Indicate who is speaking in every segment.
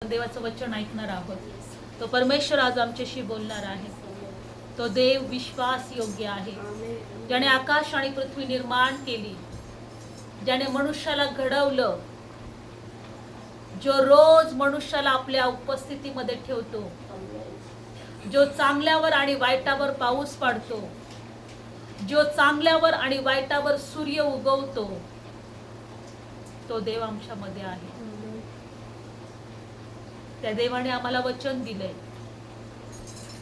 Speaker 1: देवाचं वचन ऐकणार आहोत. तो परमेश्वर आज आमच्याशी बोलणार आहे. तो देव विश्वास योग्य आहे, ज्याने आकाश आणि पृथ्वी निर्माण केली, ज्याने मनुष्याला घडवलं, जो रोज मनुष्याला आपल्या उपस्थितीमध्ये ठेवतो, जो चांगल्यावर आणि वाईटावर पाऊस पाडतो, जो चांगल्यावर आणि वाईटावर सूर्य उगवतो, तो देव आमच्यामध्ये आहे. त्या देवाने आम्हाला वचन दिलंय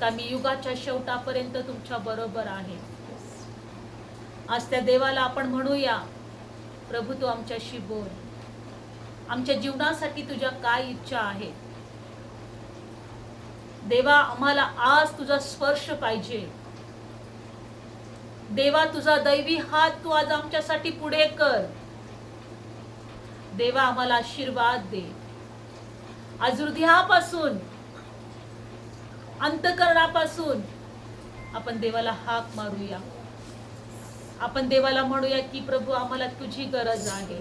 Speaker 1: का मी युगाच्या शेवटापर्यंत तुमच्या बरोबर आहे. आज त्या देवाला आपण म्हणूया, प्रभू तू आमच्याशी बोल. आमच्या जीवनासाठी तुझ्या काय इच्छा आहे देवा. आम्हाला आज तुझा स्पर्श पाहिजे देवा. तुझा दैवी हात तू आज आमच्यासाठी पुढे कर देवा. आम्हाला आशीर्वाद दे. आज हृदयापासून अंतःकरणापासून आपण देवाला हाक मारूया. आपण देवाला म्हणूया की प्रभू आम्हाला तुझी गरज आहे.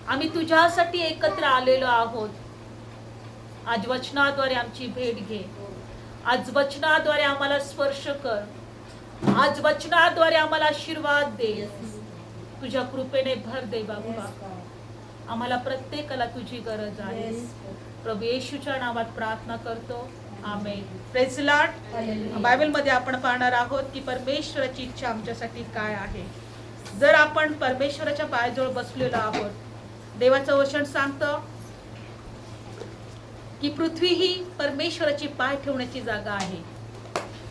Speaker 1: आम्ही तुझ्यासाठी एकत्र आलेलो आहोत. आज वचनाद्वारे आमची भेट घे. आज वचनाद्वारे आम्हाला स्पर्श कर. आज वचनाद्वारे आम्हाला आशीर्वाद दे. तुझ्या कृपेने भर दे बाबा. आम्हाला प्रत्येकाला तुझी गरज आहे. प्रभू येशूच्या नावात प्रार्थना करतो. आमेन. Praise Lord. बायबल मध्ये आपण पाहणार आहोत की परमेश्वराची इच्छा आमच्यासाठी काय आहे. जर आपण परमेश्वराच्या पायाजवळ बसलेलो आहोत, देवाचं वचन सांगतं की पृथ्वी ही परमेश्वराची पाय ठेवण्याची जागा आहे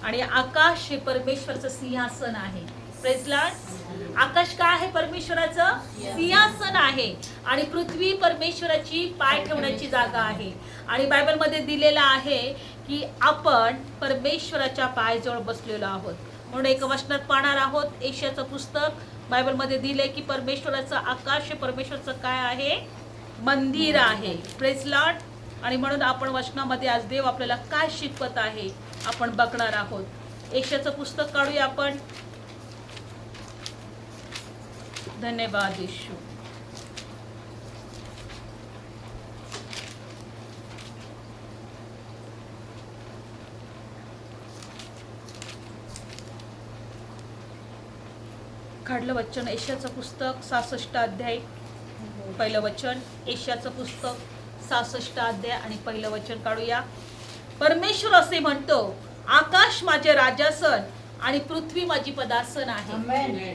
Speaker 1: आणि आकाश हे परमेश्वराचं सिंहासन आहे. Praise Lord. आकाश काय आहे? परमेश्वराचं सिंहासन आहे आणि पृथ्वी परमेश्वराची पाय ठेवण्याची जागा आहे. आणि बायबल मध्ये दिलेलं आहे की आपण परमेश्वराच्या पायाजवळ बसलेलो आहोत. म्हणून एका वचनात पाहणार आहोत. यशायाचं पुस्तक बायबल मध्ये दिले की परमेश्वराचं आकाश हे परमेश्वराचं काय आहे? मंदिर आहे. Praise Lord. आणि म्हणून आपण वचनामध्ये आज देव आपल्याला काय शिकवत आहे आपण बघणार आहोत. यशायाचं पुस्तक काढूया आपण. धन्यवाद येशू. काढलं वचन. यशायाचं पुस्तक 66 अध्याय पहिलं वचन. यशायाचं पुस्तक 66 अध्याय आणि पहिलं वचन काढूया. परमेश्वर असे म्हणतो, आकाश माझे राजासन आणि पृथ्वी माझी पदासन आहे.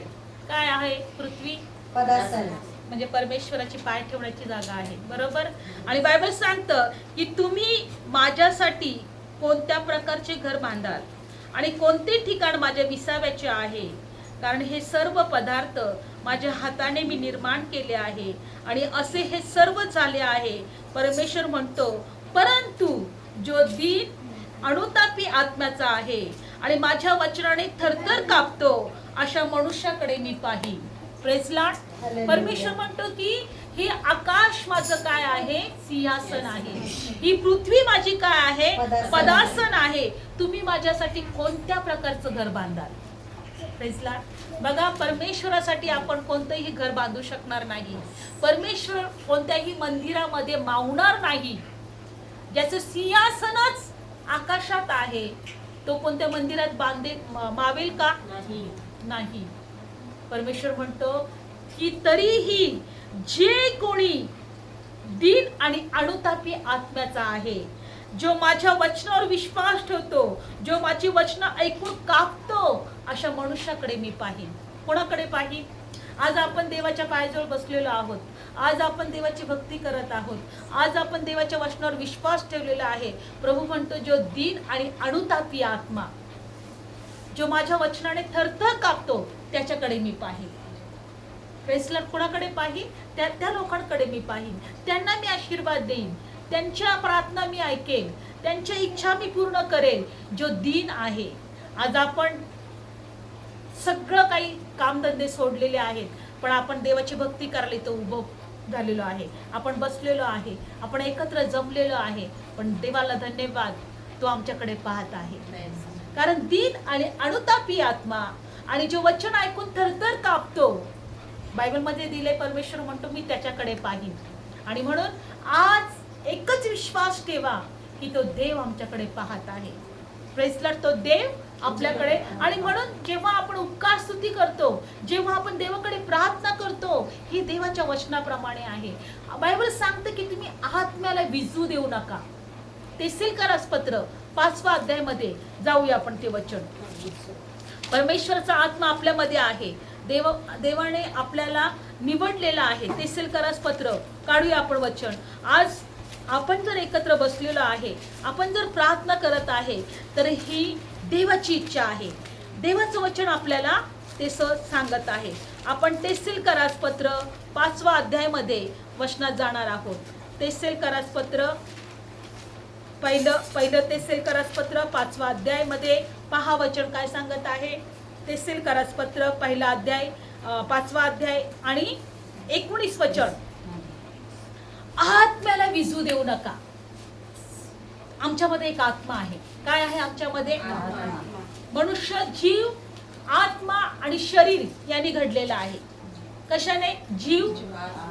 Speaker 1: काय आहे? पृथ्वी
Speaker 2: पदासन
Speaker 1: म्हणजे परमेश्वराची पाय ठेवण्याची जागा आहे. बरोबर. आणि बायबल सांगतं की तुम्ही माझ्यासाठी कोणत्या प्रकारचे घर बांधाल आणि कोणते ठिकाण माझ्या विसाव्याचे आहे, कारण हे सर्व पदार्थ माझ्या हाताने मी निर्माण केले आहे आणि असे हे सर्व झाले आहे. परमेश्वर म्हणतो, परंतु जो दीन अनुतापी आत्म्याचा आहे आणि माझ्या वचनाने थरथर कापतो अशा मनुष्याकडे मी पाहीन. Praise Lord. परमेश्वर म्हणतो की हे आकाश माझं काय आहे? सिंहासन आहे. ही पृथ्वी माझी काय आहे? पदासन आहे. तुम्ही माझ्यासाठी कोणत्या प्रकारचं घर बांधाल? Praise Lord. बघा, परमेश्वरासाठी आपण कोणतंही घर बांधू शकणार नाही. परमेश्वर कोणत्याही मंदिरामध्ये मावणार नाही. ज्याचं सिंहासनच आकाशात आहे तो कोणत्या मंदिरात मावेल का? नाही. परमेश्वर म्हणतो की तरीही जे कोणी दीन आणि अनुतापी आत्म्याचा आहे, जो माझ्या वचनावर विश्वास ठेवतो, जो माझी वचनं ऐकून कापतो, अशा मनुष्याकडे मी पाहीन. कोणाकडे पाहीन? आज आपण देवाच्या पायाजवळ बसलेलो आहोत. आज आपण देवाची भक्ती करत आहोत. आज आपण देवाच्या वचनावर विश्वास ठेवलेला आहे. प्रभू म्हणतो, जो दीन आणि अनुतापी आत्मा, जो माझ्या वचनाने थरथर कापतो, त्याच्याकडे मी पाहीन. प्रेसला कोणाकडे पाहीन? त्या लोकांकडे मी पाहीन. त्यांना मी आशीर्वाद देईन. त्यांच्या प्रार्थना मी ऐकेन. त्यांच्या इच्छा मी पूर्ण करेन. जो दीन आहे. आज आपण सगळं काही कामधंदे सोडलेले आहेत, पण आपण देवाची भक्ती करायला इथं उभं झालेलो आहे. आपण बसलेलो आहे. आपण एकत्र जमलेलो आहे. पण देवाला धन्यवाद, तो आमच्याकडे पाहत आहे. कारण दीन आणि अनुतापी आत्मा आणि जो वचन ऐकून थरथर कापतो, बायबल मध्ये दिले, परमेश्वर म्हणतो मी त्याच्याकडे पाहीन. आणि म्हणून आज एकच विश्वास ठेवा की तो देव आमच्याकडे पाहत आहे. Praise Lord. तो देव आपल्याकडे. आणि म्हणून जेव्हा आपण उपकार स्तुती करतो, जेव्हा आपण देवाकडे प्रार्थना करतो, ही देवाच्या वचनाप्रमाणे आहे. बायबल सांगतं की तुम्ही आत्म्याला विझू देऊ नका. तेसेलकरास पत्र 5व्या अध्यायामध्ये जाऊया आपण ते वचन. परमेश्वराचा आत्मा आपल्यामध्ये आहे. देवाने आपल्याला निवडलेला आहे. तेसेलकरास पत्र काढूया आपण वचन. आज आपण जर एकत्र बसलेलो आहे, आपण जर प्रार्थना करत आहे, तर ही देवाची इच्छा आहे. देवाचं वचन आपल्याला ते सांगत आहे. आपण तेसेलकरास पत्र 5व्या अध्यायामध्ये वचनात जाणार आहोत. तेसेलकरास पत्र पहिलं तेसेलकरास पत्र 5वा अध्यायामध्ये पहा वचन काय सांगत आहे. तेसेलकरास पत्र पहिला अध्याय 5वा अध्याय आणि 19 वचन. आत्म्याला विझू देऊ नका. आमच्यामध्ये एक आत्मा आहे. काय आहे आमच्यामध्ये? मनुष्य जीव, आत्मा आणि शरीर यांनी घडलेला आहे. कशाने? जीव,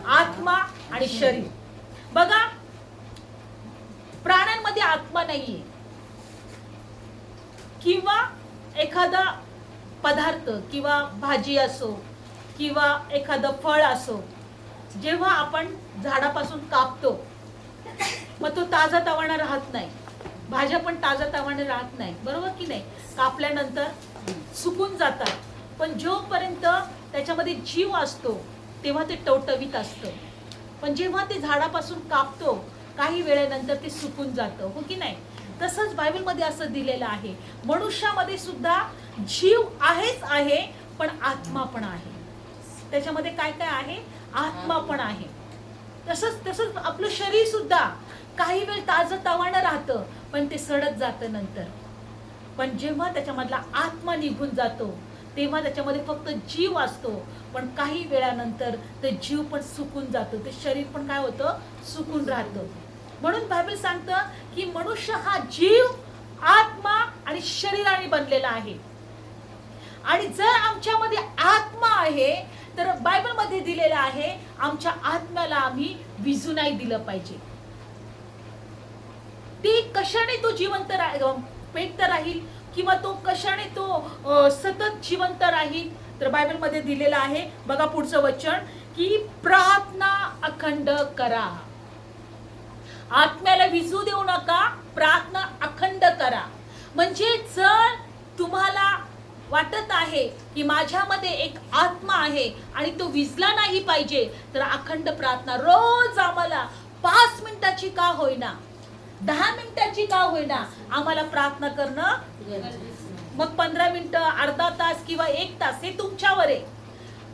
Speaker 1: आत्मा आणि शरीर. बघा, प्राण्यांमध्ये आत्मा नाहीये. किंवा एखादा पदार्थ किंवा भाजी असो किंवा एखादं फळ असो, जेव्हा आपण झाडापासून कापतो, मग तो ताजा तवाना राहत नाही. भाज्या पण ताजा तवाने राहत नाही, बरोबर की नाही? कापल्यानंतर सुकून जातात. पण जोपर्यंत त्याच्यामध्ये जीव असतो तेव्हा ते टवटवीत असतं. पण जेव्हा ते झाडापासून कापतो, काही वेळेनंतर ते सुकून जातं, हो की नाही? तसंच बायबलमध्ये असं दिलेलं आहे. मनुष्यामध्ये सुद्धा जीव आहेच आहे, पण आत्मा पण आहे. त्याच्यामध्ये काय काय आहे? आत्मा पण आहे. तसंच आपलं शरीर सुद्धा काही वेळ ताजं तवानं राहतं, पण ते सडत जातं नंतर. पण जेव्हा त्याच्यामधला आत्मा निघून जातो, तेव्हा त्याच्यामध्ये फक्त जीव असतो. पण काही वेळानंतर ते जीव पण सुकून जातो. ते शरीर पण काय होतं? सुकून राहतं. म्हणून बायबल सांगतं की मनुष्य हा जीव, आत्मा आणि शरीराने बनलेला आहे. आणि जर आमच्यामध्ये आत्मा आहे, तर बायबलमध्ये दिलेलं आहे, आमच्या आत्म्याला आम्ही विझू नाही दिलं पाहिजे. ती कशाने तो जिवंत पेटत राहील किंवा तो कशाने तो सतत जिवंत राहील? तर बायबलमध्ये दिलेलं आहे. बघा पुढचं वचन की प्रार्थना अखंड करा. आत्म्याला विझू देऊ नका, प्रार्थना अखंड करा. म्हणजे जर तुम्हाला वाटत आहे की माझ्यामध्ये एक आत्मा आहे आणि तो विझला नाही पाहिजे, तर अखंड प्रार्थना रोज आम्हाला 5 मिनिटाची का होईना, 10 मिनिटाची का होईना, आम्हाला प्रार्थना करणं. मग 15 मिनिटं, अर्धा तास किंवा 1 तास, हे तुमच्यावर आहे.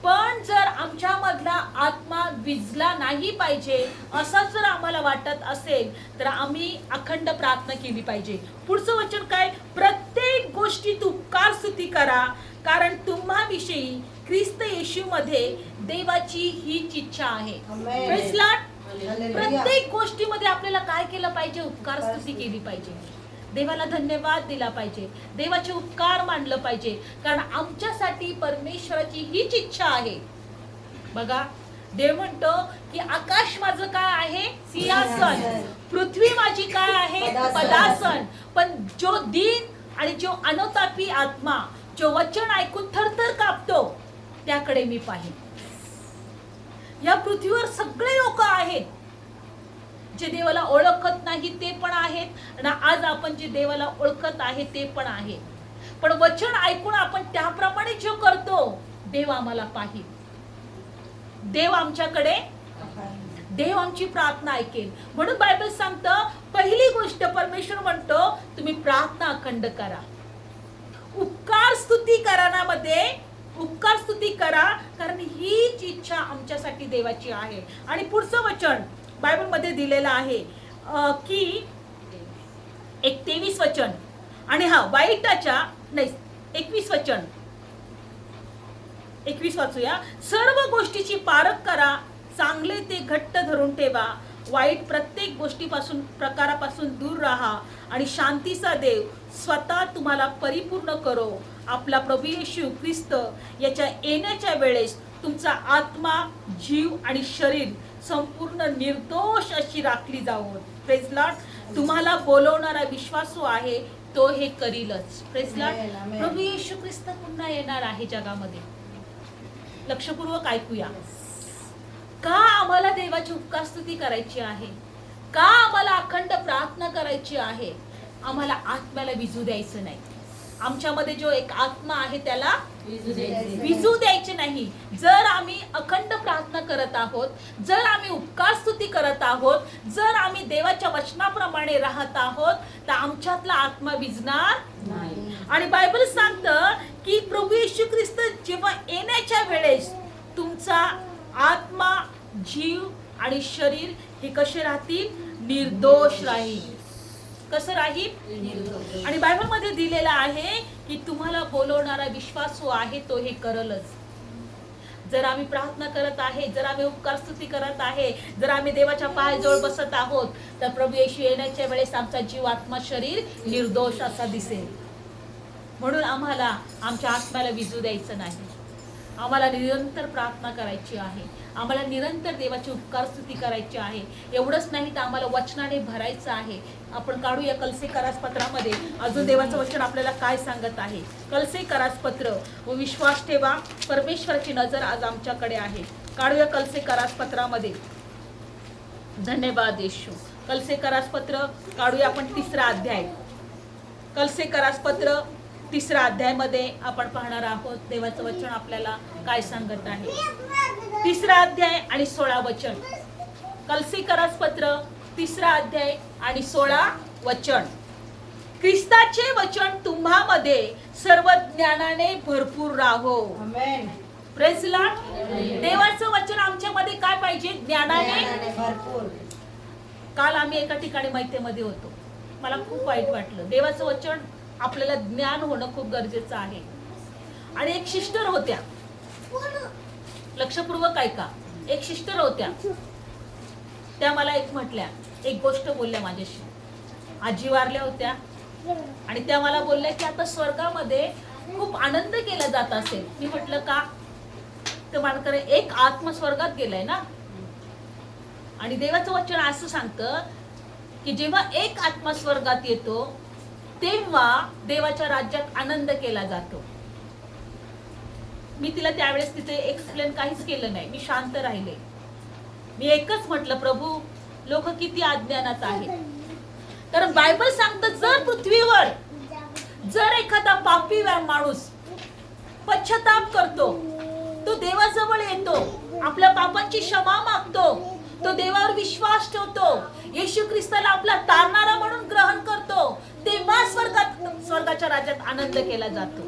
Speaker 1: पण जर आमच्यामधला आत्मा विझला नाही पाहिजे असं जर आम्हाला वाटत असेल, तर आम्ही अखंड प्रार्थना केली पाहिजे. पुढचं वचन काय? प्रत्येक गोष्टीत उपकार स्तुती करा, कारण तुम्हाविषयी ख्रिस्त येशूमध्ये देवाची हीच इच्छा आहे. Praise Lord. प्रत्येक गोष्टीमध्ये आपल्याला काय केलं पाहिजे? उपकार स्तुती केली पाहिजे. देवाला धन्यवाद दिला पाहिजे, देवाचे उपकार मानलं पाहिजे, कारण आमच्यासाठी परमेश्वराची हीच इच्छा आहे. बघा, देव म्हणतो की आकाश माझं काय आहे? सिंहासन. पृथ्वी माझी काय आहे? पदासन. पण जो दीन आणि जो अनुतापी आत्मा, जो वचन ऐकून थरथर कापतो, त्याकडे मी पाहीन. या पृथ्वीवर सगळे लोक आहेत जे देवाला ओळखत नाही, ते पण आहेत. आणि आज आपण जे देवाला ओळखत आहे ते पण आहे. पण वचन ऐकून आपण त्याप्रमाणे जो करतो, देव आम्हाला पाहिल. देव आमच्याकडे, देव आमची प्रार्थना ऐकेल. म्हणून बायबल सांगतं, पहिली गोष्ट परमेश्वर म्हणतो तुम्ही प्रार्थना अखंड करा. उपकार स्तुती करण्यामध्ये उपकार स्तुती करा, कारण हीच इच्छा आमच्यासाठी देवाची आहे. आणि पुढचं वचन बायबल मध्ये दिलेलं आहे की 23 वचन आणि वाईटाच्या नाही 21 वचन, 21 वाचूया. सर्व गोष्टीची पारख करा, चांगले ते घट्ट धरून ठेवा, वाईट प्रत्येक गोष्टीपासून प्रकारापासून दूर राहा, आणि शांतीचा देव स्वतः तुम्हाला परिपूर्ण करो. आपला प्रभू येशू ख्रिस्त याच्या येण्याच्या वेळेस तुमचा आत्मा, जीव आणि शरीर संपूर्ण निर्दोष अशी राखली जावो. Praise Lord. तुम्हाला बोलवणारा विश्वासू आहे तो हे करीलच. Praise Lord. प्रभू येशू ख्रिस्त पुन्हा येणार आहे जगामध्ये. लक्षपूर्वक ऐकूया. का आम्हाला देवाची उपकारस्तुती करायची आहे, का आम्हाला अखंड प्रार्थना करायची आहे? आम्हाला आत्म्याला विजू द्यायचं नाही. आमच्यामध्ये जो एक आत्मा आहे त्याला विजू द्यायचे नाही. जर आम्ही अखंड प्रार्थना करत आहोत, जर आम्ही उपकारस्तुती करत आहोत, जर आम्ही देवाच्या वचनाप्रमाणे राहत आहोत, तर आमच्यातला आत्मा विजणार नाही. आणि बायबल सांगतं की प्रभू येशू ख्रिस्त जेव्हा येण्याच्या वेळेस तुमचा आत्मा, जीव आणि शरीर हे कसे राहतील? निर्दोष राहील. कसं राहील? आणि बायबल मध्ये दिलेलं आहे की तुम्हाला बोलवणारा विश्वासू आहे तो हे करलच. जर आम्ही प्रार्थना करत आहे, जर आम्ही उपकारस्तुती करत आहे, जर आम्ही देवाच्या पायाजवळ बसत आहोत, तर प्रभू येशू येण्याच्या वेळेस आमचा जीव, आत्मा, शरीर निर्दोष असा दिसेल. म्हणून आम्हाला आमच्या आत्म्याला विजू द्यायचं नाही. आम्हाला निरंतर प्रार्थना करायची आहे, आम्हाला निरंतर देवाची उपकारस्तुती करायची आहे. एवढंच नाही तर आम्हाला वचनाने भरायचं आहे. आपण काढूया कलसेकरास पत्रामध्ये अजून देवाचं वचन आपल्याला काय सांगत आहे. कलसेकरास पत्र व विश्वास ठेवा, परमेश्वराची नजर आज आमच्याकडे आहे. काढूया कलसेकरास पत्रामध्ये. धन्यवाद येशू. कलसेकरास पत्र काढूया आपण 3रा अध्याय. कलसेकरास पत्र 3रा अध्यायामध्ये आपण पाहणार आहोत देवाचं वचन आपल्याला काय सांगत आहे. 3रा अध्याय आणि 16 वचन. कलसीकरास पत्र 3रा अध्याय आणि 16 वचन. ख्रिस्ताचे वचन तुम्हामध्ये सर्व ज्ञानाने भरपूर राहो.
Speaker 2: आमेन.
Speaker 1: Praise Lord. देवाचं वचन आमच्यामध्ये काय पाहिजे? ज्ञानाने
Speaker 2: भरपूर.
Speaker 1: काल आम्ही एका ठिकाणी मैत्रीमध्ये होतो. मला खूप वाईट वाटलं. देवाचं वचन आपल्याला ज्ञान होणं खूप गरजेचं आहे. आणि एक सिस्टर होत्या, लक्षपूर्वक ऐका. एक सिस्टर होत्या, त्या मला एक म्हटल्या, एक गोष्ट बोलल्या माझ्याशी. आजी वारल्या होत्या आणि त्या मला बोलल्या की आता स्वर्गामध्ये खूप आनंद केला जात असेल. मी म्हटलं का? तर मानकरे एक आत्मा स्वर्गात गेलाय ना. आणि देवाचं वचन असं सांगतं की जेव्हा एक आत्मा स्वर्गात येतो तेव्हा देवाच्या राज्यात आनंद केला जातो. मी तिला त्यावेळेस तिथे एक्सप्लेन काहीच केलं नाही. मी शांत राहिले. मी एकच म्हटलं, प्रभू लोक किती अज्ञानात आहेत. कारण बायबल सांगतं जर पृथ्वीवर जर एखादा पापी माणूस पश्चाताप करतो, तो देवाजवळ येतो, आपल्या पापांची क्षमा मागतो, तो देवावर विश्वास ठेवतो, येशू ख्रिस्ताला आपला तारणारा म्हणून ग्रहण करतो, तेव्हा स्वर्गाच्या राज्यात आनंद केला जातो.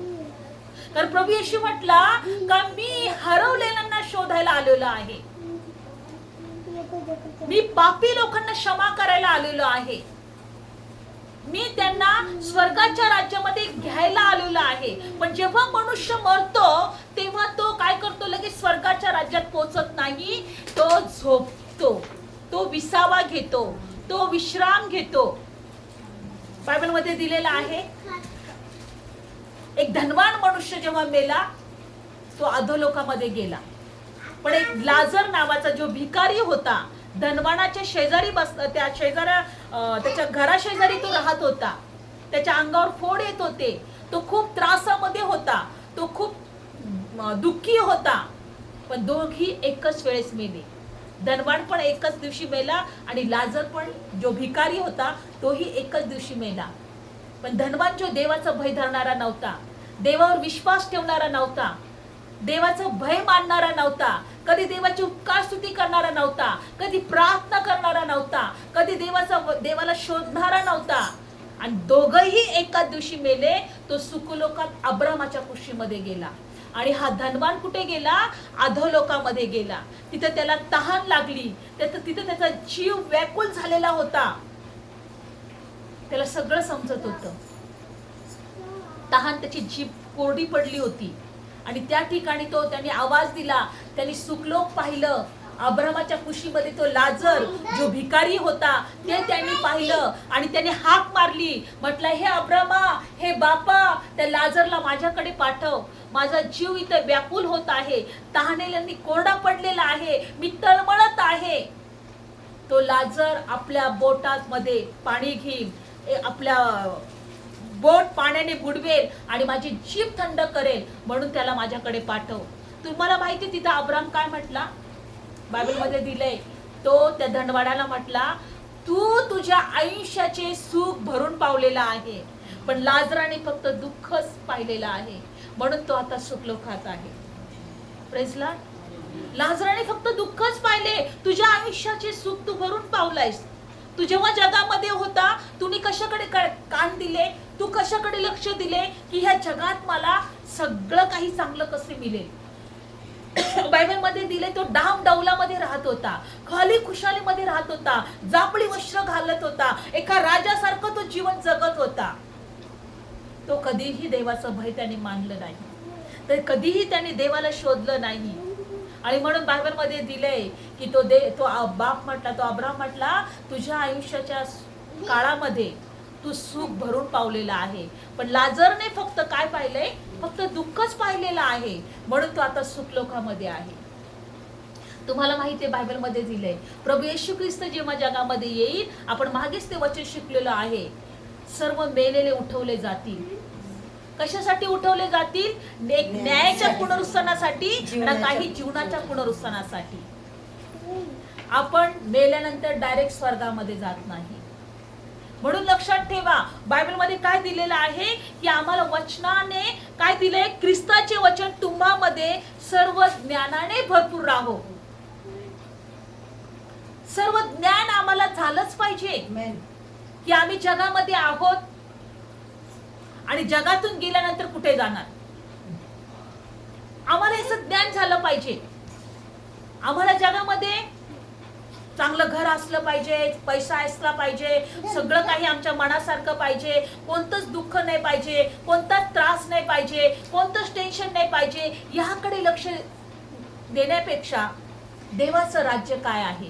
Speaker 1: कारण प्रभू येशू म्हटला का मी हरवलेल्यांना शोधायला आलेलो आहे, मी पापी लोकांना क्षमा करायला आलेलो आहे, मी त्यांना स्वर्गाच्या राज्यामध्ये घ्यायला आलेलो आहे. पण जेव्हा मनुष्य मरतो तेव्हा तो काय करतो? लगेच स्वर्गाच्या राज्यात पोहोचत नाही. तो झोपतो, तो विसावा घेतो, तो विश्राम घेतो. बायबल मध्ये दिलेला आहे एक धनवान मनुष्य जेव्हा मेला तो अधोलोकामध्ये गेला. पण एक लाजर नावाचा जो भिकारी होता, धनवानाच्या शेजारी त्या त्याच्या घराशेजारी तो राहत होता. त्याच्या अंगावर फोड येत होते, तो खूप त्रासामध्ये होता, तो खूप दुःखी होता. पण दोघी एकच वेळेस मेले. धनवान पण एकच दिवशी मेला आणि लाजर पण जो भिकारी होता तोही एकच दिवशी मेला. पण धनवान जो देवाचं भय धरणारा नव्हता, देवावर विश्वास ठेवणारा नव्हता, देवाचं भय मानणारा नव्हता, कधी देवाची उपकारस्तुती करणारा नव्हता, कधी प्रार्थना करणारा नव्हता, कधी देवाला शोधणारा नव्हता, आणि दोघही एकाच दिवशी मेले. तो सुखलोकात अब्रामाच्या कुशीमध्ये गेला. आणि हा धनवान कुठे गेला? अधोलोकामध्ये गेला. तिथे त्याला तहान लागली, तिथे त्याचा जीव व्याकुल झालेला होता. त्याला सगळं समजत होतं. तहान त्याची जीभ कोरडी पडली होती आणि त्या ठिकाणी त्यांनी आवाज दिला, त्यांनी सुखलोक पाहिलं. अब्रामाच्या कुशीमध्ये तो लाजर जो भिकारी होता ते त्यांनी पाहिलं आणि त्याने हाक मारली, म्हटलं हे अब्रामा, हे बापा, त्या लाजरला माझ्याकडे पाठव, माझा जीव इथे व्याकुल होत आहे, तहानेल्यांनी कोरडा पडलेला आहे, मी तळमळत आहे. तो लाजर आपल्या बोटात मध्ये पाणी घेईल, आपल्या बोट पाण्याने बुडवेल आणि माझी जीभ थंड करेल, म्हणून त्याला माझ्याकडे पाठव. तुम्हाला माहिती तिथं अब्राम काय म्हटला? बायबलमध्ये दिलंय, तो त्या धनवाड्याला म्हटला, तू तुझ्या आयुष्याचे सुख भरून पावलेला आहे, पण लाजराने फक्त दुःखच पाहिलेलं आहे, म्हणून तो आता सुखलोकात आहे. Praise Lord. लाजराने फक्त दुःखच पाहिले, तुझ्या आयुष्याचे सुख तू भरून पावलायस. तू जेव्हा जगामध्ये होता, तुम्ही कशाकडे कान दिले, तू कशाकडे लक्ष दिले की ह्या जगात मला सगळं काही चांगलं कसे मिळेल. बायबलमध्ये दिले, तो डाम डौलामध्ये राहत होता, खाली खुशालीमध्ये राहत होता, जांभळी वस्त्र घालत होता, एका राजासारखं तो जीवन जगत होता. तो कधीही देवाचं भय त्याने मानलं नाही, तर कधीही त्याने देवाला शोधलं नाही. आणि म्हणून बायबलमध्ये दिलंय की तो बाप म्हटला, तो अब्राम म्हटला, तुझ्या आयुष्याच्या काळामध्ये तू सुख भरून पावलेला आहे, पण लाजरने फक्त काय पाहिलंय? फक्त दुःखच पाहिलेलं आहे, म्हणून तो आता सुखलोकामध्ये आहे. तुम्हाला माहिती आहे बायबलमध्ये दिलंय, प्रभू येशू ख्रिस्त जेव्हा जगामध्ये येईल, आपण मागेच ते वचन शिकलेलं आहे, सर्व मेलेले उठवले जातील. कशासाठी उठवले जातील? न्यायाच्या पुनरुत्थानासाठी आणि काही जीवनाच्या पुनरुत्थानासाठी. आपण मेल्यानंतर डायरेक्ट स्वर्गामध्ये जात नाही. म्हणून लक्षात ठेवा, बायबलमध्ये काय दिलेलं आहे की आम्हाला वचनाने काय दिलंय? ख्रिस्ताचे वचन तुम्हामध्ये सर्व ज्ञानाने भरपूर राहो. सर्व ज्ञान आम्हाला झालंच पाहिजे की आम्ही जगामध्ये आहोत आणि जगातून गेल्यानंतर कुठे जाणार. आम्हाला याचं ज्ञान झालं पाहिजे. आम्हाला जगामध्ये चांगलं घर असलं पाहिजे, पैसा असला पाहिजे, सगळं काही आमच्या मनासारखं पाहिजे, कोणतंच दुःख नाही पाहिजे, कोणताच त्रास नाही पाहिजे, कोणतंच टेन्शन नाही पाहिजे. याकडे लक्ष देण्यापेक्षा देवाचं राज्य काय आहे,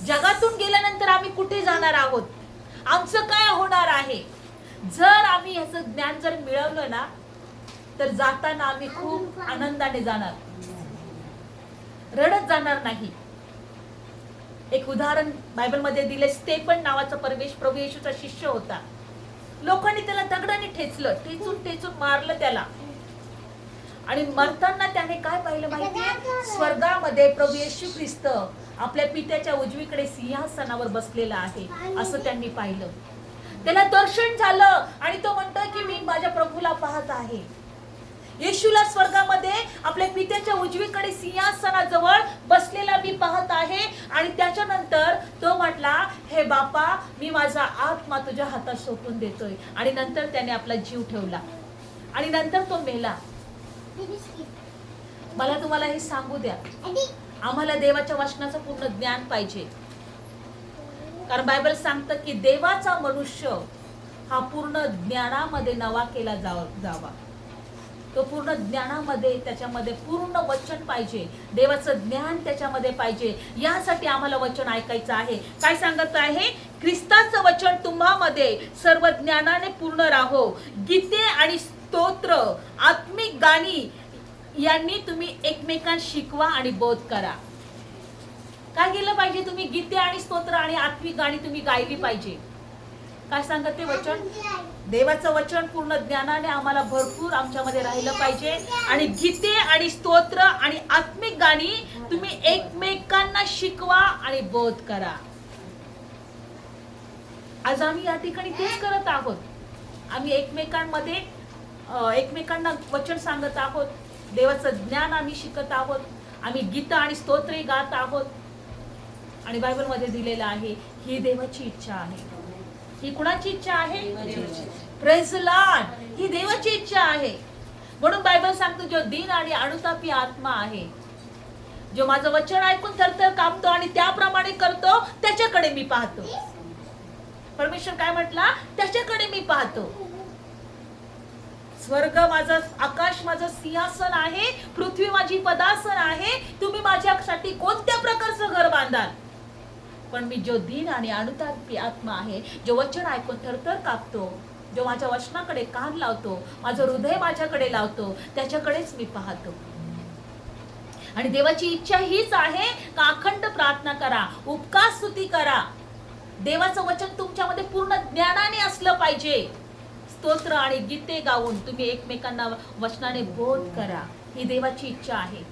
Speaker 1: जगातून गेल्यानंतर आम्ही कुठे जाणार आहोत, आमचं काय होणार आहे, जर आम्ही ह्याचं ज्ञान जर मिळवलं ना, तर जाताना आम्ही खूप आनंदाने जाणार, रडत जाणार नाही. एक उदाहरण बायबलमध्ये दिले, स्टेफन नावाचा प्रभू येशूचा शिष्य होता. लोकांनी त्याला दगडाने ठेचलं, ठेचून मारलं त्याला, आणि मरताना त्याने काय पाहिलं माहितीये? स्वर्गामध्ये प्रभू येशू ख्रिस्त आपल्या पित्याच्या उजवीकडे सिंहासनावर बसलेला आहे, असं त्यांनी पाहिलं. त्याला दर्शन झालं आणि तो म्हणतोय की मी माझ्या प्रभूला पाहत आहे. येशूला स्वर्गामध्ये आपल्या पित्याच्या उजवीकडे सिंहासनाजवळ बसलेला मी पाहत आहे. आणि त्याच्यानंतर तो म्हटला, हे बापा, मी माझा आत्मा तुझ्या हातात सोपवून देतोय. आणि नंतर त्याने आपला जीव ठेवला आणि नंतर तो मेला. मला तुम्हाला हे सांगू द्या, आम्हाला देवाच्या वचनाचं पूर्ण ज्ञान पाहिजे. कारण बायबल सांगतं की देवाचा मनुष्य हा पूर्ण ज्ञानामध्ये नवा केला जावा. तो पूर्ण ज्ञानामध्ये, त्याच्यामध्ये पूर्ण वचन पाहिजे, देवाचं ज्ञान त्याच्यामध्ये पाहिजे. यासाठी आम्हाला वचन ऐकायचं आहे. काय सांगत आहे? ख्रिस्ताचं वचन तुम्हामध्ये सर्व ज्ञानाने पूर्ण राहो. गीते आणि स्तोत्र, आत्मिक गाणी यांनी तुम्ही एकमेकांना शिकवा आणि बोध करा. काय केलं पाहिजे? तुम्ही गीते आणि स्तोत्र आणि आत्मिक गाणी तुम्ही गायली पाहिजे. काय सांगत ते वचन? देवाचं वचन पूर्ण ज्ञानाने आम्हाला भरपूर आमच्यामध्ये राहिलं पाहिजे. आणि गीते आणि स्तोत्र आणि आत्मिक गाणी तुम्ही एकमेकांना शिकवा आणि बोध करा. आज आम्ही या ठिकाणी तेच करत आहोत. आम्ही एकमेकांना वचन सांगत आहोत, देवाचं ज्ञान आम्ही शिकत आहोत, आम्ही गीत आणि स्तोत्र गात आहोत. आणि बायबलमध्ये दिलेलं आहे, ही देवाची इच्छा आहे. ही कुणाची इच्छा आहे? Praise Lord. ही देवाची इच्छा आहे. म्हणून बायबल सांगतो, जो दीन आणि अनुतापी आत्मा आहे, जो माझं वचन ऐकून थरथर कापतो आणि त्याप्रमाणे करतो, त्याच्याकडे मी पाहतो. परमेश्वर काय म्हटला? त्याच्याकडे मी पाहतो. स्वर्ग माझं, आकाश माझं सिंहासन आहे, पृथ्वी माझी पदासन आहे. तुम्ही माझ्यासाठी कोणत्या प्रकारचं घर बांधाल? पण मी जो दीन आणि अनुतापी आत्मा आहे, जो वचन ऐकून थरथर कापतो, जो माझ्या वचनाकडे कान लावतो, माझं हृदय माझ्याकडे लावतो, त्याच्याकडेच मी पाहतो. आणि देवाची इच्छा हीच आहे का अखंड प्रार्थना करा, उपकार स्तुती करा, देवाचं वचन तुमच्यामध्ये पूर्ण ज्ञानाने असलं पाहिजे, स्तोत्र आणि गीते गाऊन तुम्ही एकमेकांना वचनाने बोध करा, ही देवाची इच्छा आहे.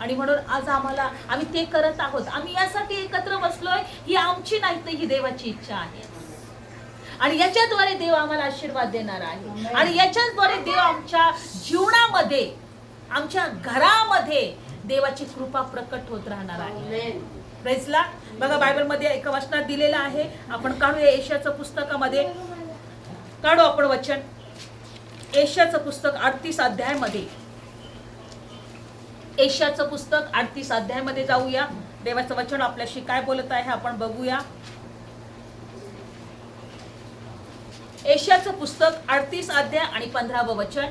Speaker 1: आणि म्हणून आज आम्ही ते करत आहोत. आम्ही यासाठी एकत्र बसलोय, ही आमची नाही तर ही देवाची इच्छा आहे. आणि याच्याद्वारे देव आम्हाला आशीर्वाद देणार आहे. आणि याच्याद्वारे देव आमच्या जीवनामध्ये, आमच्या घरामध्ये देवाची कृपा प्रकट होत राहणार आहे. Praise Lord. बघा बायबलमध्ये एका वचनात दिलेलं आहे, आपण काढूया यशाचं पुस्तकामध्ये, काढू आपण वचन. यशाचं पुस्तक 38 अध्यायामध्ये, यशाचं पुस्तक 38 अध्यायामध्ये जाऊया. देवाचं वचन आपल्याशी काय बोलत आहे आपण बघूया. यशाचं पुस्तक 38 अध्याय आणि 15व वचन.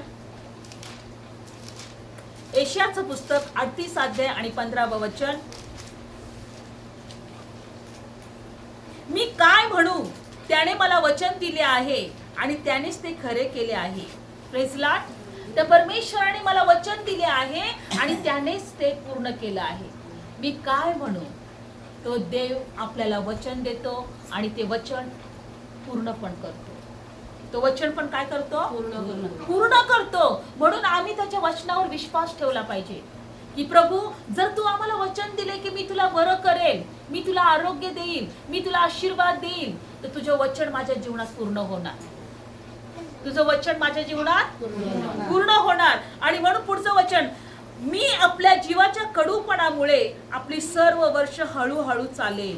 Speaker 1: यशाचं पुस्तक 38 अध्याय आणि 15व वचन. मी काय म्हणू, त्याने मला वचन दिले आहे आणि त्यानेच ते खरे केले आहे. Praise Lord. तर परमेश्वराने मला वचन दिले आहे आणि त्यानेच ते पूर्ण केलं आहे. मी काय म्हणू, तो देव आपल्याला वचन देतो आणि ते वचन पूर्ण पण करतो. तो वचन पण काय करतो, पूर्ण करतो. म्हणून आम्ही त्याच्या वचनावर विश्वास ठेवला पाहिजे की प्रभू, जर तू आम्हाला वचन दिले की मी तुला बरं करेल, मी तुला आरोग्य देईल, मी तुला आशीर्वाद देईल, तर तुझं वचन माझ्या जीवनात पूर्ण होणार. तुझं वचन माझ्या जीवनात पूर्ण होणार. आणि म्हणून पुढचं वचन, मी आपल्या जीवाच्या कडूपणामुळे आपली सर्व वर्ष हळूहळू चालेल.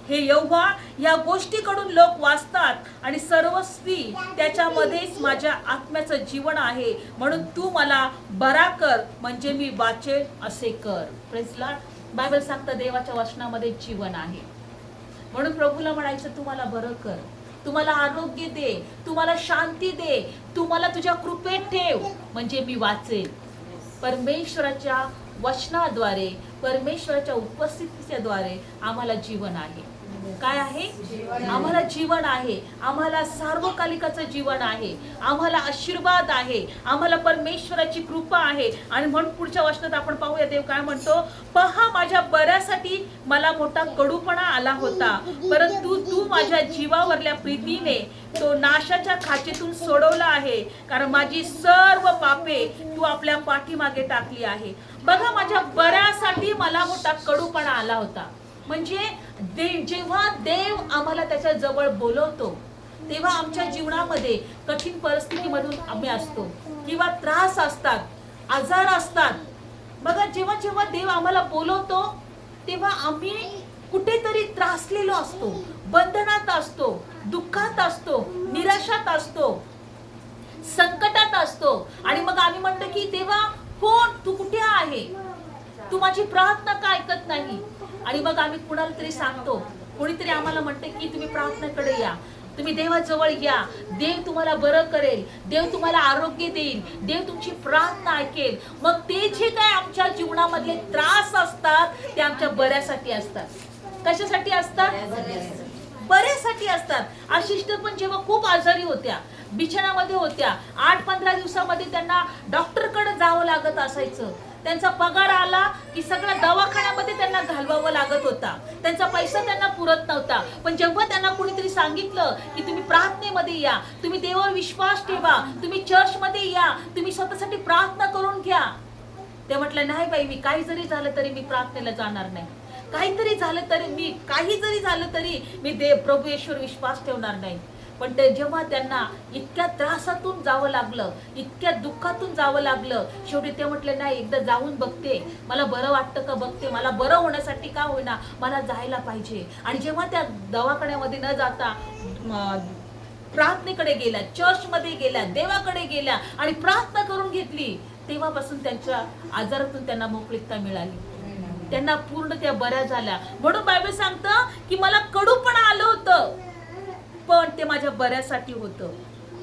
Speaker 1: हे यहोवा, या गोष्टीकडून लोक वाचतात आणि सर्वस्वी त्याच्यामध्येच माझ्या आत्म्याचं जीवन आहे. म्हणून तू मला बरा कर, म्हणजे मी वाचेल असे कर. Praise Lord. बायबल सांगतं देवाच्या वचनामध्ये जीवन आहे. म्हणून प्रभूला म्हणायचं, तू मला बरं कर, तू मला आरोग्य दे, तू मला शांती दे, तू मला तुझ्या कृपेत ठेव, म्हणजे मी वाचेल. परमेश्वराच्या वचनाद्वारे, परमेश्वराच्या उपस्थितीच्याद्वारे आम्हाला जीवन आहे. काय आहे, आम्हाला जीवन आहे, आम्हाला सार्वकालिकाचं जीवन आहे, आम्हाला आशीर्वाद आहे, आम्हाला परमेश्वराची कृपा आहे. आणि म्हणून पुढच्या वचनात आपण पाहूया देव काय म्हणतो, पहा माझ्या बऱ्यासाठी मला मोठा कडूपणा आला होता, परंतु तू माझ्या जीवावरल्या प्रीतीने तो नाशाच्या खाचेतून सोडवला आहे, कारण माझी सर्व पापे तू आपल्या पाठीमागे टाकली आहे. बघा, माझ्या बऱ्यासाठी मला मोठा कडूपणा आला होता. म्हणजे जेव्हा देव आम्हाला त्याच्या जवळ बोलवतो तेव्हा आमच्या जीवनामध्ये कठीण परिस्थितीमधून आम्ही असतो किंवा त्रास असतात, आजार असतात. बघा, जेव्हा जेव्हा देव आम्हाला बोलवतो तेव्हा आम्ही कुठेतरी त्रासलेलो असतो, बंधनात असतो, दुःखात असतो, निराशात असतो, संकटात असतो. आणि मग आम्ही म्हणतो की देवा, कोण तू, कुठे आहे तू, माझी प्रार्थना का ऐकत नाही. आणि मग आम्ही कुणाला तरी सांगतो, कोणीतरी आम्हाला म्हणते की तुम्ही प्रार्थनेकडे या, तुम्ही देवाजवळ या, देव तुम्हाला बरं करेल, देव तुम्हाला आरोग्य देईल, देव तुमची प्रार्थना ऐकेल. मग ते जे काय आमच्या जीवनामधले त्रास असतात ते आमच्या बऱ्यासाठी असतात. कशासाठी असतात, बऱ्यासाठी असतात. आशिष पण जेव्हा खूप आजारी होत्या, बिछाणामध्ये होत्या, 8-15 दिवसामध्ये त्यांना डॉक्टरकडे जावं लागत असायचं. त्यांचा पगार आला की सगळ्या दवाखान्यामध्ये त्यांना घालवावं लागत होता, त्यांचा पैसा त्यांना पुरत नव्हता. पण जेव्हा त्यांना कोणीतरी सांगितलं की तुम्ही प्रार्थनेमध्ये या, तुम्ही देवावर विश्वास ठेवा, तुम्ही चर्चमध्ये या, तुम्ही स्वतःसाठी प्रार्थना करून घ्या, ते म्हटलं नाही बाई, मी काही जरी झालं तरी मी प्रार्थनेला जाणार नाही, काहीतरी झालं तरी मी, काही जरी झालं तरी मी प्रभू येशूवर विश्वास ठेवणार नाही. पण ते जेव्हा त्यांना इतक्या त्रासातून जावं लागलं, इतक्या दुःखातून जावं लागलं, शेवटी ते म्हटले नाही, एकदा जाऊन बघते, मला बरं वाटतं का बघते, मला बरं होण्यासाठी का होईना मला जायला पाहिजे. आणि जेव्हा त्या दवाखान्यामध्ये न जाता प्रार्थनेकडे गेल्या, चर्चमध्ये गेल्या, देवाकडे गेल्या आणि प्रार्थना करून घेतली, तेव्हापासून त्यांच्या आजारातून त्यांना मोकळीकता मिळाली, त्यांना पूर्ण त्या बऱ्या झाल्या. म्हणून बायबल सांगतं की मला कडूपणा आलं होतं, पण ते माझ्या बऱ्यासाठी होतं.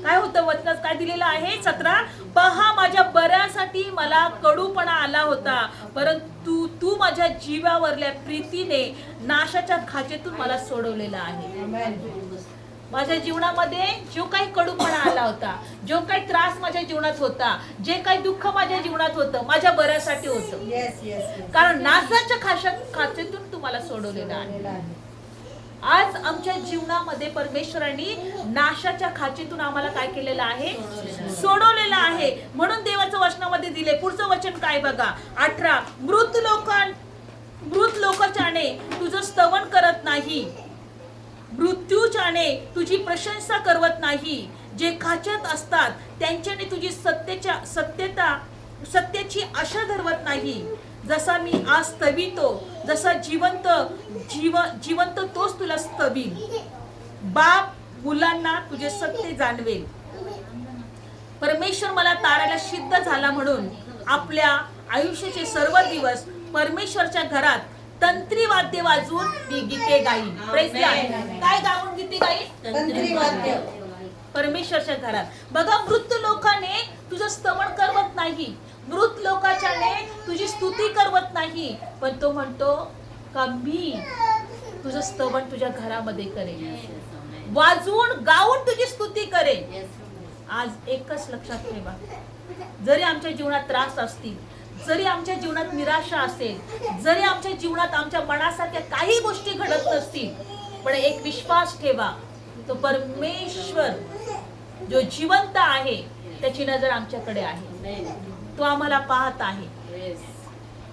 Speaker 1: काय होतं, वचनात काय दिलेलं आहे 17, पहा माझ्या बऱ्यासाठी मला कडूपणा आला होता, परंतु तू माझ्या जीवावरल्या प्रीतीने नाशाच्या खाचेतून मला सोडवलेलं आहे. माझ्या जीवनामध्ये जो काही कडूपणा आला होता, जो काही त्रास माझ्या जीवनात होता, जे काही दुःख माझ्या जीवनात होतं, माझ्या बऱ्यासाठी होतं. कारण नासाच्या खाचेतून तुम्हाला सोडवलेलं आहे. आज आमच्या जीवनामध्ये परमेश्वरांनी नाशाच्या खाचेतून आम्हाला काय केलेलं आहे? सोडवलेलं आहे. म्हणून देवाच्या वचनामध्ये दिले. पुढचं वचन काय बघा, 18. मृत लोकांच्याने तुझं स्तवन करत नाही, मृत्यूच्याने तुझी प्रशंसा करवत नाही. जे खाच्यात असतात त्यांच्याने तुझी सत्याची आशा धरवत नाही. जसा मी आज स्तवितो, जसा जिवंत तोच तुला स्तवील. बाप मुलांना तुझे सत्य जाणवेल. परमेश्वर मला तारायला सिद्ध झाला म्हणून आपल्या आयुष्याचे सर्व दिवस परमेश्वरच्या घरात तंत्री वाद्य वाजवून मी गीते गाईन. Praise God. काय गाऊन गीते गाईन?
Speaker 2: तंत्री वाद्य.
Speaker 1: परमेश्वरच्या घरात. बघा, मृत लोकांनी तुझं स्तवन करवत नाही, मृत लोकांच्याने तुझी स्तुती करवत नाही, पण तो म्हणतो का मी तुझं स्तवन तुझ्या घरामध्ये करेन, वाजवून गाऊन तुझी स्तुती करेन. आज एकच लक्षात ठेवा, जरी आमच्या जीवनात त्रास असतील, जरी आमच्या जीवनात निराशा असेल, जरी आमच्या जीवनात आमच्या मनासारख्या काही गोष्टी घडत नसतील, पण एक विश्वास ठेवा, तो परमेश्वर जो जिवंत आहे त्याची नजर आमच्याकडे आहे. तो आम्हाला पाहत आहे.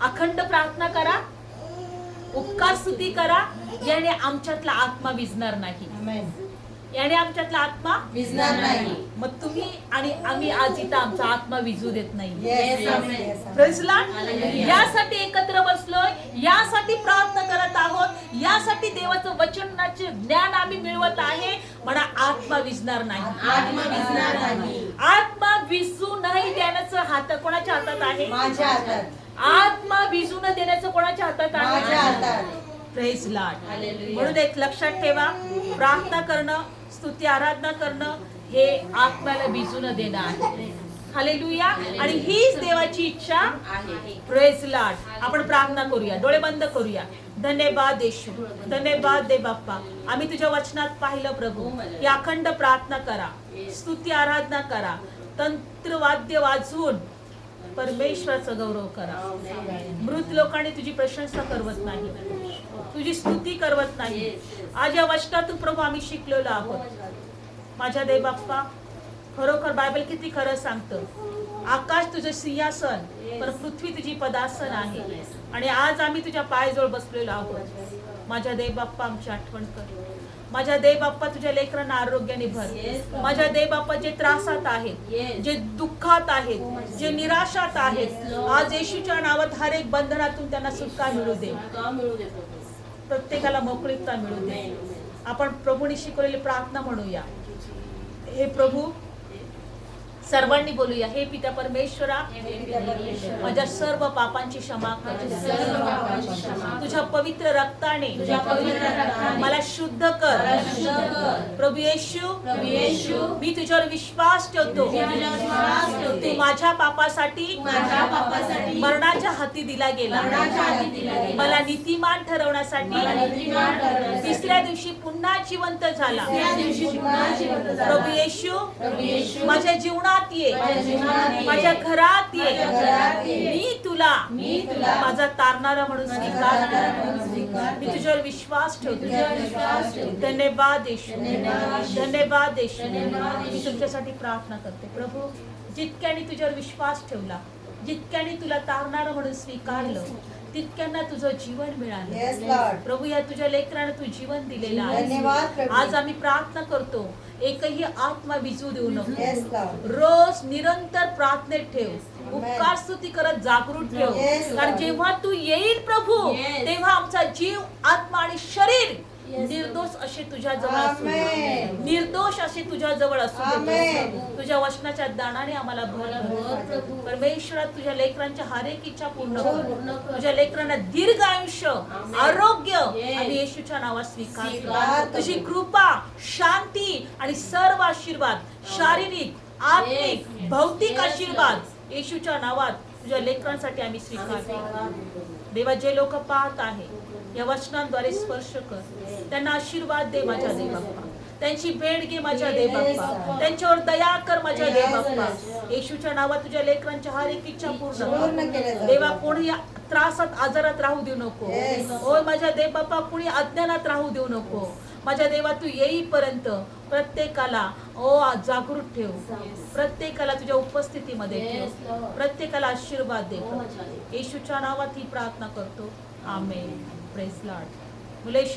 Speaker 1: अखंड प्रार्थना करा, उपकार स्तुती करा, याने आमच्यातला आत्मा विझणार नाही. याने आमच्यातला आत्मा
Speaker 2: विझणार नाही.
Speaker 1: मग तुम्ही आणि आम्ही आज इथं आमचा आत्मा विझू देत नाही.
Speaker 2: Praise
Speaker 1: यासाठी एकत्र बसलोय, यासाठी प्रार्थना करत आहोत, यासाठी देवाचं वचनाचे ज्ञान आम्ही मिळवत आहे. म्हणा, आत्मा विझणार नाही.
Speaker 2: आत्मा विझणार नाही.
Speaker 1: आत्मा विझू नाही देण्याचं हात कोणाच्या हातात आहे?
Speaker 2: माझ्या हातात.
Speaker 1: आत्मा विझू न देण्याचं कोणाच्या हातात आहे?
Speaker 2: माझ्या हातात.
Speaker 1: Praise Lord. म्हणून एक लक्षात ठेवा, प्रार्थना करणं, स्तुती आराधना करणं हे आत्म्याला भिजू न देणं आहे. हालेलुया. आणि हीच देवाची इच्छा आहे. Praise Lord. आपण प्रार्थना करूया, डोळे बंद करूया. धन्यवाद येशू, धन्यवाद दे बाप्पा. आम्ही तुझ्या वचनात पाहिलं प्रभू की अखंड प्रार्थना करा, स्तुती आराधना करा, तंत्रवाद्य वाजवून परमेश्वराचा गौरव करा. मृत लोकांनी तुझी प्रशंसा करवत नाही, तुझी स्तुती करवत नाही. आज या वचनातून प्रभू आम्ही शिकलेलो आहोत. माझ्या देव बाप्पा, खरोखर बायबल किती खरं सांगतं. आकाश तुझं सिंहासन, पर पृथ्वी तुझी पदासन आहे. आणि आज आम्ही तुझ्या पायाजवळ बसलेलो आहोत. माझ्या देव बाप्पा, आमची आठवण कर. माझ्या देव बाप्पा, तुझ्या लेकरांना आरोग्याने भर. माझ्या देव बाप्पा, जे त्रासात आहेत, जे दुःखात आहेत, जे निराशात आहेत, आज येशूच्या नावात हर एक बंधनातून त्यांना सुटका मिळू दे. प्रत्येकाला मोकळीकता मिळू दे. आपण प्रभूने शिकवलेली प्रार्थना म्हणूया. हे प्रभू, सर्वांनी बोलूया. हे पिता परमेश्वरा, माझ्या सर्व पापांची क्षमा कर. तुझ्या पवित्र रक्ताने मला शुद्ध कर. प्रभू येशू, मी तुझ्यावर विश्वास ठेवतो. तू माझ्या पापासाठी मरणाच्या हाती दिला गेला, मला नीतिमान ठरवण्यासाठी तिसऱ्या दिवशी पुन्हा जिवंत झाला. प्रभू येशू, माझ्या जीवनात ये, माझ्या घरात ये. मी तुला माझा तारणारा म्हणून स्वीकार. मी तुझ्यावर विश्वास ठेवतो. धन्यवाद येशू, धन्यवाद येशू. मी तुमच्यासाठी प्रार्थना करते. प्रभू, जितक्याने तुझ्यावर विश्वास ठेवला, जितक्याने तुला तारणारा म्हणून स्वीकारलं, तितक्यांना तुझं जीवन मिळालं. प्रभू, या तुझ्या लेकरांना तू जीवन दिलेलं आहे. आज आम्ही प्रार्थना करतो, एकही आत्मा विजू देऊ नको. रोज निरंतर प्रार्थनेत ठेव, उपकार स्तुती करत जागृत ठेव. कारण जेव्हा तू येईल प्रभू, तेव्हा आमचा जीव, आत्मा आणि शरीर निर्दोष असे तुझ्या जवळ असू, निर्दोष असे तुझ्या जवळ असू. तुझ्या वचनाच्या दानाने आम्हाला भर. परमेश्वरा, तुझ्या लेकरांच्या हर एक इच्छा पूर्ण कर. तुझ्या लेकरांना दीर्घ आयुष्य, आरोग्य आणि येशूच्या नावात स्वीकार. तुझी कृपा, शांती आणि सर्व आशीर्वाद, शारीरिक, आत्मिक, भौतिक आशीर्वाद येशूच्या नावात तुझ्या लेकरांसाठी आम्ही स्वीकारतो. देवा, जे लोक पाहत आहे, या वचनांद्वारे स्पर्श कर, त्यांना आशीर्वाद दे. माझ्या देवा, त्यांची भेट घे माझ्या देव बाप्पा. त्यांच्यावर दया कर माझ्या देव बाप्पा. येशूच्या नावात तुझ्या लेकरांच्या हर एक इच्छा पूर्ण
Speaker 2: पूर्ण केल्या
Speaker 1: कर.
Speaker 2: जाऊ.
Speaker 1: देवा कोणी त्रासात आजारात राहू देऊ नको.
Speaker 2: Yes.
Speaker 1: होय माझ्या देव बाप्पा कुणी अज्ञानात राहू देऊ नको. माझ्या देवा तू येईपर्यंत प्रत्येकाला जागृत ठेव. प्रत्येकाला तुझ्या उपस्थितीमध्ये ठेव. प्रत्येकाला आशीर्वाद दे. येशूच्या नावात ही प्रार्थना करतो. आमेन. Praise Lord. मुले